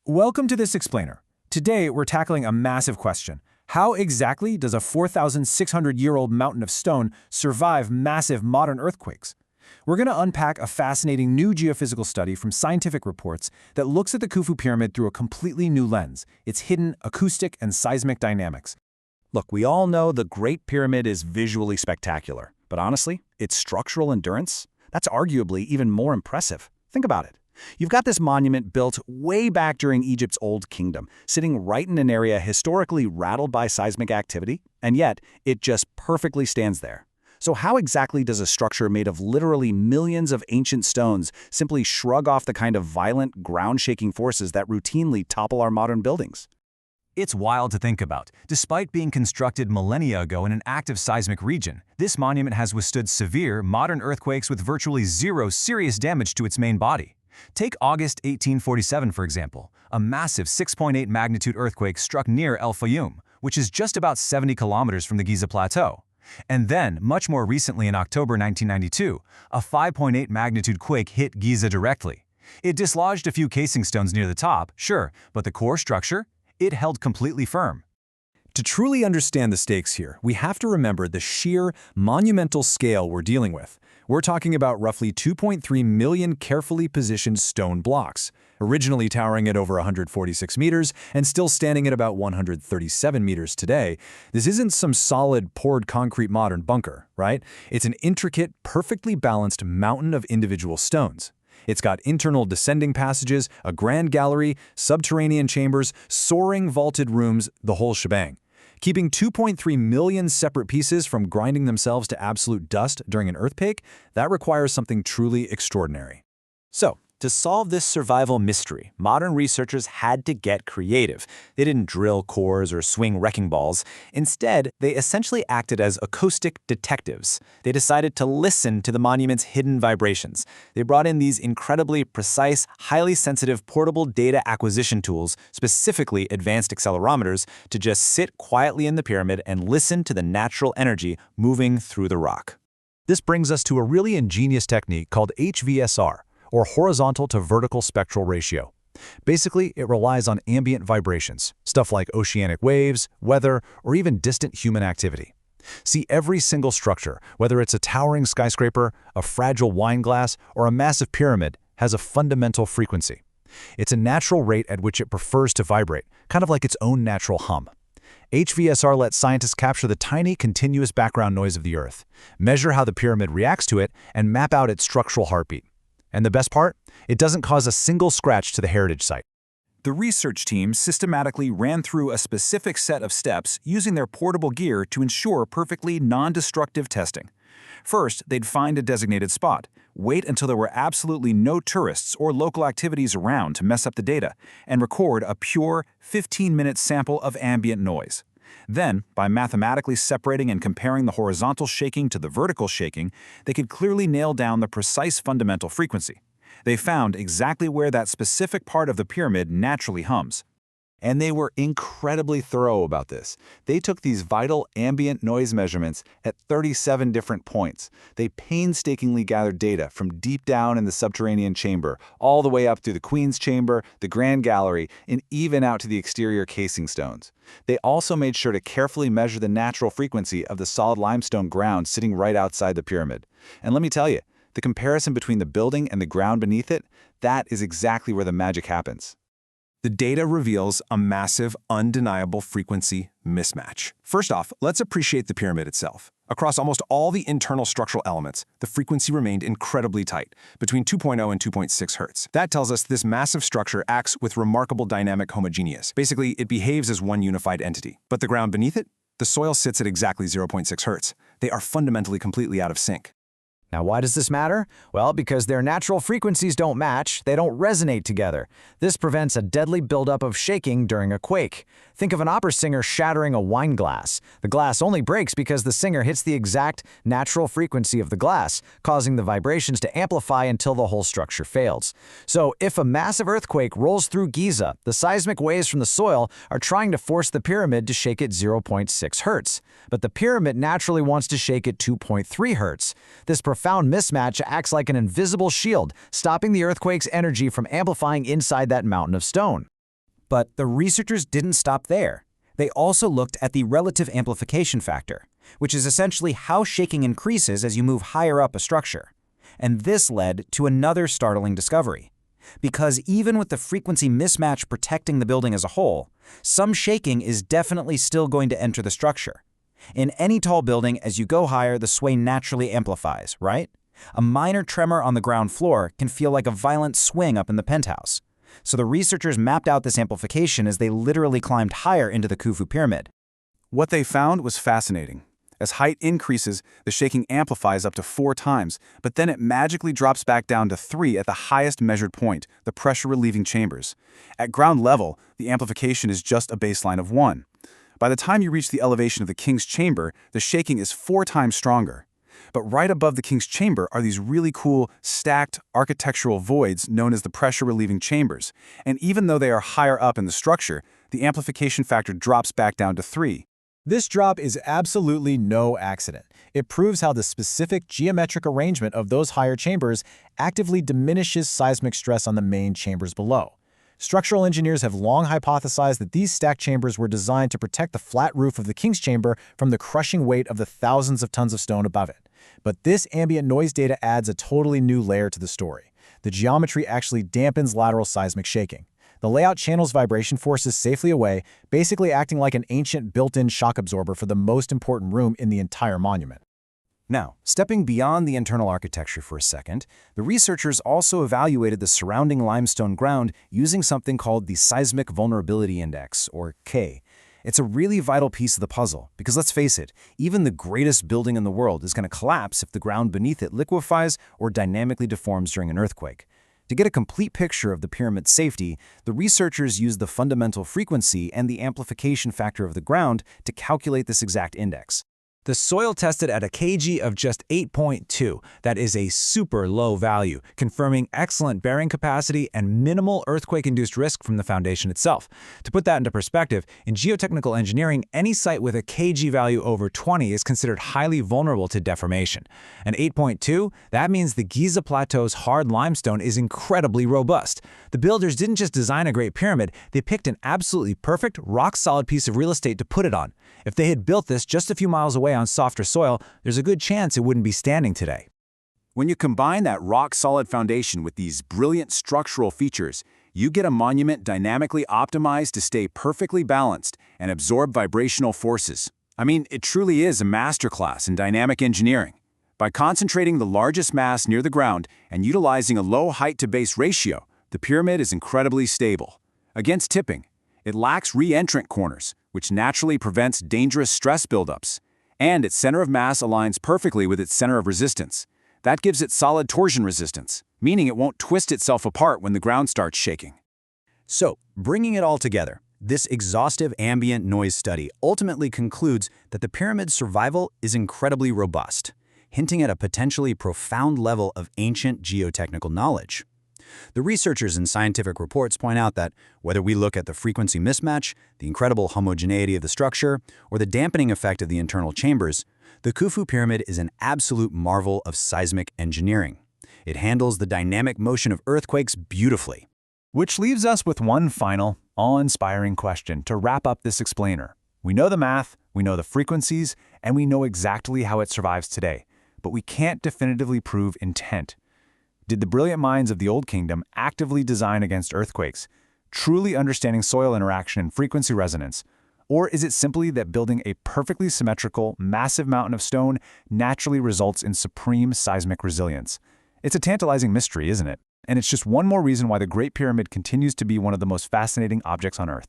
Welcome to this explainer. Today, we're tackling a massive question. How exactly does a 4,600-year-old mountain of stone survive massive modern earthquakes? We're going to unpack a fascinating new geophysical study from Scientific Reports that looks at the Khufu pyramid through a completely new lens, its hidden acoustic and seismic dynamics. Look, we all know the Great Pyramid is visually spectacular, but honestly, its structural endurance? That's arguably even more impressive. Think about it. You've got this monument built way back during Egypt's Old Kingdom, sitting right in an area historically rattled by seismic activity, and yet it just perfectly stands there. So how exactly does a structure made of literally millions of ancient stones simply shrug off the kind of violent, ground-shaking forces that routinely topple our modern buildings? It's wild to think about. Despite being constructed millennia ago in an active seismic region, this monument has withstood severe, modern earthquakes with virtually zero serious damage to its main body. Take August 1847, for example. A massive 6.8 magnitude earthquake struck near El Fayum, which is just about 70 kilometers from the Giza Plateau. And then, much more recently in October 1992, a 5.8 magnitude quake hit Giza directly. It dislodged a few casing stones near the top, sure, but the core structure? It held completely firm. To truly understand the stakes here, we have to remember the sheer, monumental scale we're dealing with. We're talking about roughly 2.3 million carefully positioned stone blocks, originally towering at over 146 meters and still standing at about 137 meters today. This isn't some solid, poured concrete modern bunker, right? It's an intricate, perfectly balanced mountain of individual stones. It's got internal descending passages, a grand gallery, subterranean chambers, soaring vaulted rooms, the whole shebang. Keeping 2.3 million separate pieces from grinding themselves to absolute dust during an earthquake, that requires something truly extraordinary. So, to solve this survival mystery, modern researchers had to get creative. They didn't drill cores or swing wrecking balls. Instead, they essentially acted as acoustic detectives. They decided to listen to the monument's hidden vibrations. They brought in these incredibly precise, highly sensitive portable data acquisition tools, specifically advanced accelerometers, to just sit quietly in the pyramid and listen to the natural energy moving through the rock. This brings us to a really ingenious technique called HVSR, or horizontal to vertical spectral ratio. Basically, it relies on ambient vibrations, stuff like oceanic waves, weather, or even distant human activity. See, every single structure, whether it's a towering skyscraper, a fragile wine glass, or a massive pyramid, has a fundamental frequency. It's a natural rate at which it prefers to vibrate, kind of like its own natural hum. HVSR lets scientists capture the tiny, continuous background noise of the Earth, measure how the pyramid reacts to it, and map out its structural heartbeat. And the best part? It doesn't cause a single scratch to the heritage site. The research team systematically ran through a specific set of steps using their portable gear to ensure perfectly non-destructive testing. First, they'd find a designated spot, wait until there were absolutely no tourists or local activities around to mess up the data, and record a pure 15-minute sample of ambient noise. Then, by mathematically separating and comparing the horizontal shaking to the vertical shaking, they could clearly nail down the precise fundamental frequency. They found exactly where that specific part of the pyramid naturally hums. And they were incredibly thorough about this. They took these vital ambient noise measurements at 37 different points. They painstakingly gathered data from deep down in the subterranean chamber, all the way up through the Queen's Chamber, the Grand Gallery, and even out to the exterior casing stones. They also made sure to carefully measure the natural frequency of the solid limestone ground sitting right outside the pyramid. And let me tell you, the comparison between the building and the ground beneath it, that is exactly where the magic happens. The data reveals a massive, undeniable frequency mismatch. First off, let's appreciate the pyramid itself. Across almost all the internal structural elements, the frequency remained incredibly tight, between 2.0 and 2.6 Hz. That tells us this massive structure acts with remarkable dynamic homogeneous. Basically, it behaves as one unified entity. But the ground beneath it? The soil sits at exactly 0.6 Hz. They are fundamentally completely out of sync. Now, why does this matter? Well, because their natural frequencies don't match, they don't resonate together. This prevents a deadly buildup of shaking during a quake. Think of an opera singer shattering a wine glass. The glass only breaks because the singer hits the exact natural frequency of the glass, causing the vibrations to amplify until the whole structure fails. So, if a massive earthquake rolls through Giza, the seismic waves from the soil are trying to force the pyramid to shake at 0.6 Hz. But the pyramid naturally wants to shake at 2.3 Hz. This profound mismatch acts like an invisible shield, stopping the earthquake's energy from amplifying inside that mountain of stone. But the researchers didn't stop there. They also looked at the relative amplification factor, which is essentially how shaking increases as you move higher up a structure. And this led to another startling discovery. Because even with the frequency mismatch protecting the building as a whole, some shaking is definitely still going to enter the structure. In any tall building, as you go higher, the sway naturally amplifies, right? A minor tremor on the ground floor can feel like a violent swing up in the penthouse. So the researchers mapped out this amplification as they literally climbed higher into the Khufu pyramid. What they found was fascinating. As height increases, the shaking amplifies up to 4 times, but then it magically drops back down to 3 at the highest measured point, the pressure-relieving chambers. At ground level, the amplification is just a baseline of 1. By the time you reach the elevation of the king's chamber, the shaking is 4 times stronger. But right above the king's chamber are these really cool, stacked architectural voids known as the pressure-relieving chambers. And even though they are higher up in the structure, the amplification factor drops back down to 3. This drop is absolutely no accident. It proves how the specific geometric arrangement of those higher chambers actively diminishes seismic stress on the main chambers below. Structural engineers have long hypothesized that these stacked chambers were designed to protect the flat roof of the king's chamber from the crushing weight of the thousands of tons of stone above it. But this ambient noise data adds a totally new layer to the story. The geometry actually dampens lateral seismic shaking. The layout channels vibration forces safely away, basically acting like an ancient built-in shock absorber for the most important room in the entire monument. Now, stepping beyond the internal architecture for a second, the researchers also evaluated the surrounding limestone ground using something called the Seismic Vulnerability Index, or K. It's a really vital piece of the puzzle, because let's face it, even the greatest building in the world is going to collapse if the ground beneath it liquefies or dynamically deforms during an earthquake. To get a complete picture of the pyramid's safety, the researchers used the fundamental frequency and the amplification factor of the ground to calculate this exact index. The soil tested at a kg of just 8.2. That is a super low value, confirming excellent bearing capacity and minimal earthquake-induced risk from the foundation itself. To put that into perspective, in geotechnical engineering, any site with a kg value over 20 is considered highly vulnerable to deformation. And 8.2, that means the Giza Plateau's hard limestone is incredibly robust. The builders didn't just design a great pyramid, they picked an absolutely perfect, rock-solid piece of real estate to put it on. If they had built this just a few miles away on softer soil, there's a good chance it wouldn't be standing today. When you combine that rock-solid foundation with these brilliant structural features, you get a monument dynamically optimized to stay perfectly balanced and absorb vibrational forces. I mean, it truly is a masterclass in dynamic engineering. By concentrating the largest mass near the ground and utilizing a low height-to-base ratio, the pyramid is incredibly stable. Against tipping, it lacks re-entrant corners, which naturally prevents dangerous stress buildups. And its center of mass aligns perfectly with its center of resistance. That gives it solid torsion resistance, meaning it won't twist itself apart when the ground starts shaking. So, bringing it all together, this exhaustive ambient noise study ultimately concludes that the pyramid's survival is incredibly robust, hinting at a potentially profound level of ancient geotechnical knowledge. The researchers in scientific reports point out that whether we look at the frequency mismatch, the incredible homogeneity of the structure, or the dampening effect of the internal chambers, the Khufu pyramid is an absolute marvel of seismic engineering. It handles the dynamic motion of earthquakes beautifully. Which leaves us with one final, awe-inspiring question to wrap up this explainer. We know the math, we know the frequencies, and we know exactly how it survives today, but we can't definitively prove intent. Did the brilliant minds of the Old Kingdom actively design against earthquakes, truly understanding soil interaction and frequency resonance? Or is it simply that building a perfectly symmetrical, massive mountain of stone naturally results in supreme seismic resilience? It's a tantalizing mystery, isn't it? And it's just one more reason why the Great Pyramid continues to be one of the most fascinating objects on Earth.